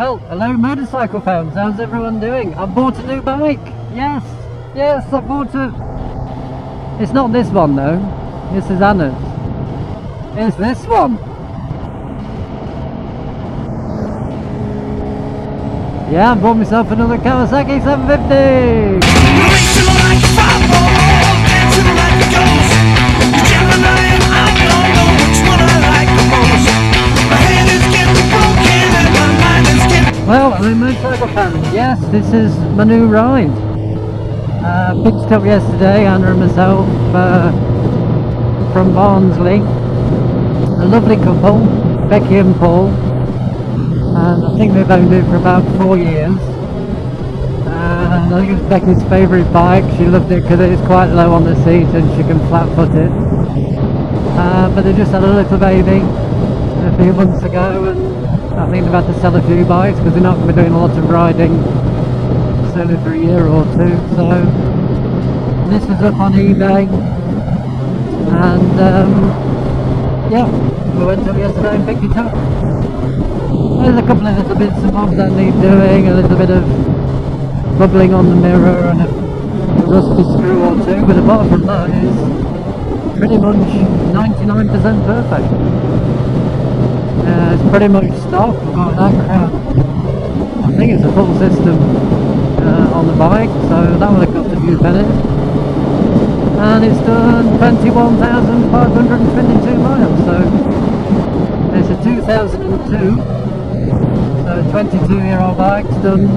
Well, hello motorcycle fans, how's everyone doing? I bought a new bike! Yes! Yes, I bought a... It's not this one though, this is Anna's. It's this one! Yeah, I bought myself another Kawasaki 750! Well, hello motorcycle fans, yes, this is my new ride. Picked it up yesterday, Anna and myself, from Barnsley. A lovely couple, Becky and Paul. And I think they've owned it for about 4 years. And I think it's Becky's favourite bike. She loved it because it's quite low on the seat and she can flat foot it. But they just had a little baby a few months ago, and I think they've had to sell a few bikes because they're not going to be doing a lot of riding certainly for a year or two. So this is up on eBay, and yeah, we went up yesterday and picked it up. There's a couple of little bits and bobs that need doing, a little bit of bubbling on the mirror and a rusty screw or two, but apart from that it's pretty much 99% perfect. It's pretty much stock. I've got that crap. I think it's a full system on the bike, so that would have cost a few pennies. And it's done 21,522 miles, so it's a 2002, so a 22-year-old bike's done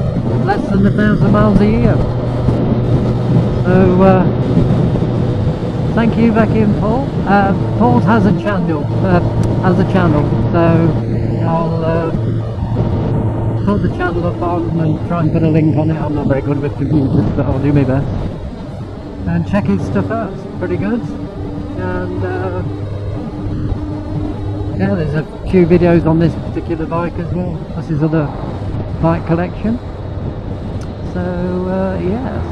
less than 1,000 miles a year. So thank you, Becky and Paul. Paul has a channel, so I'll put the channel up on and try and put a link on it. I'm not very good with computers, but I'll do my best. And check his stuff out, it's pretty good. And yeah, there's a few videos on this particular bike as well. That's his other bike collection. So yes.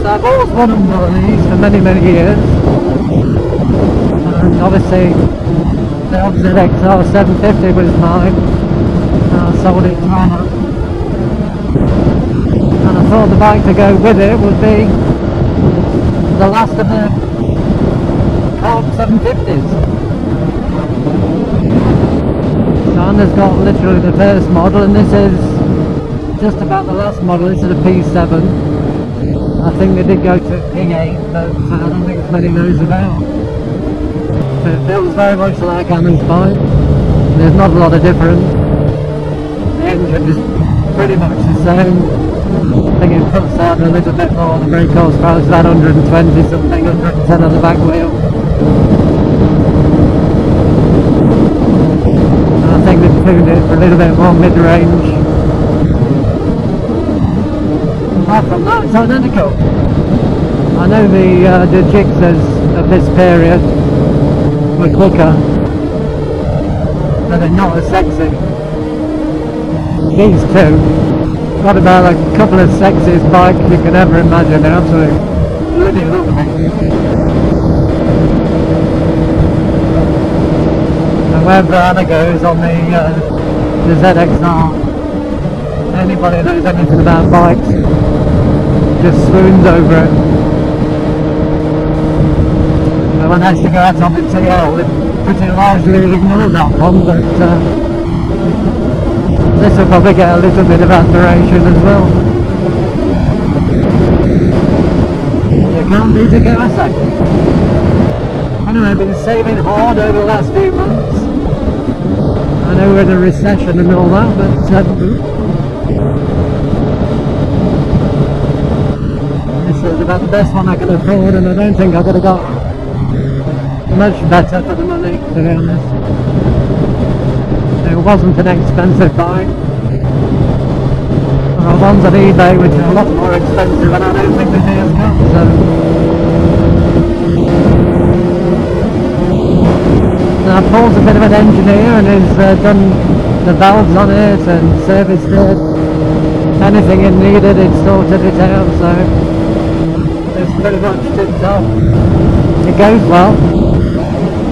I've always wanted one of these for many years, and obviously the zx7r 750 was mine, and I sold it to Anna, and I thought the bike to go with it would be the last of the Cork 750s. So Anna's got literally the first model, and this is just about the last model. This is a P7. I think they did go to P8, but I don't think as many knows about. But it feels very much like Anna's bike. There's not a lot of difference. The engine is pretty much the same. I think it puts out a little bit more. The brake horsepower is about 120 something, 110 on the back wheel. And I think they've tuned it for a little bit more mid-range. Apart from that, it's identical. I know the zx7rs of this period were quicker, but they're not as sexy. These two got about a couple of sexiest bikes you could ever imagine. They're absolutely bloody lovely. And wherever Anna goes on the zx7r, anybody who knows anything about bikes just swoons over it. And when I used to go out on the TL, they pretty largely ignored that one, but this will probably get a little bit of admiration as well. You can't beat a Kawasaki. Anyway, I've been saving hard over the last few months. I know we're in a recession and all that, but this is about the best one I can afford, and I don't think I could have got much better for the money, to be honest. It wasn't an expensive bike. There are ones on eBay which are a lot more expensive, and I don't think they do as much, so. Now Paul's a bit of an engineer and has done the valves on it and serviced it. anything it needed, it sorted it out, so it's pretty much tipped off. It goes well.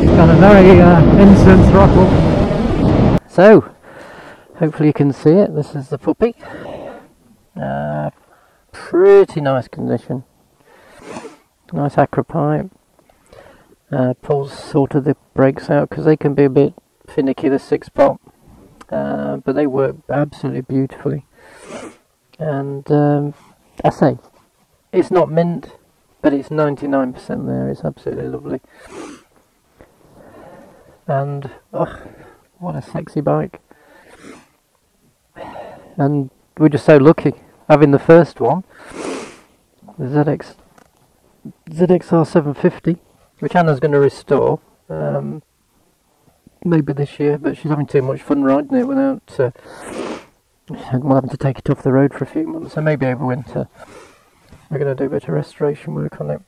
It's got a very instant throttle. So, hopefully you can see it. This is the puppy. Pretty nice condition. Nice acro pipe. Pulls sort of the brakes out because they can be a bit finicky, the 6-pot, but they work absolutely beautifully. And I say, it's not mint, but it's 99% there. It's absolutely lovely. And oh, what a sexy bike! And we're just so lucky having the first one, the zx7r 750. Which Anna's going to restore, maybe this year, but she's having too much fun riding it without having to take it off the road for a few months, so maybe over winter we're going to do a bit of restoration work on it.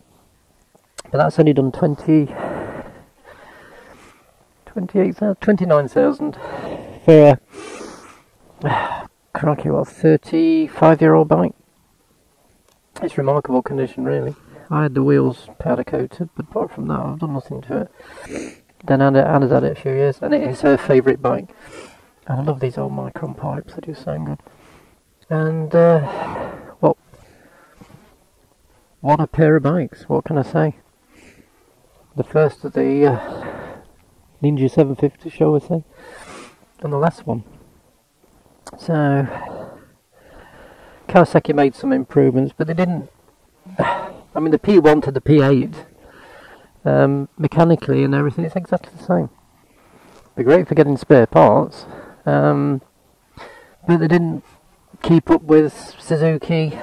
But that's only done 29,000 for a, crikey, what, 35-year-old bike. It's remarkable condition, really. I had the wheels powder coated, but apart from that I've done nothing to it. Then Anna's had it a few years, and it is her favourite bike. And I love these old micron pipes, they do sound good. And well, what a pair of bikes, what can I say? The first of the Ninja 750, shall we say, and the last one. So Kawasaki made some improvements, but they didn't. I mean, the P1 to the P8, mechanically and everything, it's exactly the same. They're great for getting spare parts, but they didn't keep up with Suzuki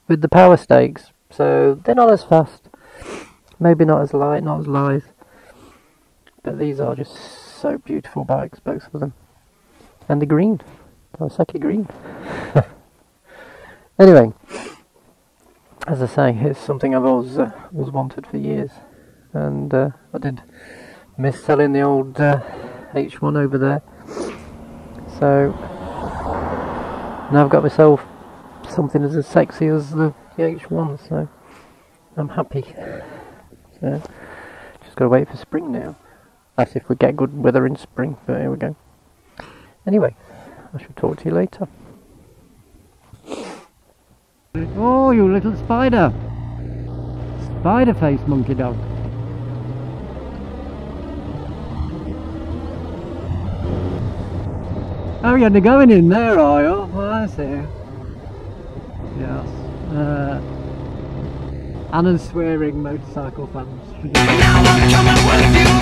with the power stakes, so they're not as fast, maybe not as light, not as lithe, but these are just so beautiful bikes, both of them. And the green, Kawasaki green. Anyway, as I say, it's something I've always wanted for years, and I did miss selling the old H1 over there, so now I've got myself something as sexy as the H1, so I'm happy. So just gotta wait for spring now. That's if we get good weather in spring, but here we go. Anyway, I shall talk to you later. Oh, you little spider! Spider-faced monkey dog. Oh, you're going in there, are you? Oh, I see. Yes. Anna's swearing motorcycle fans. Now I'm coming with you.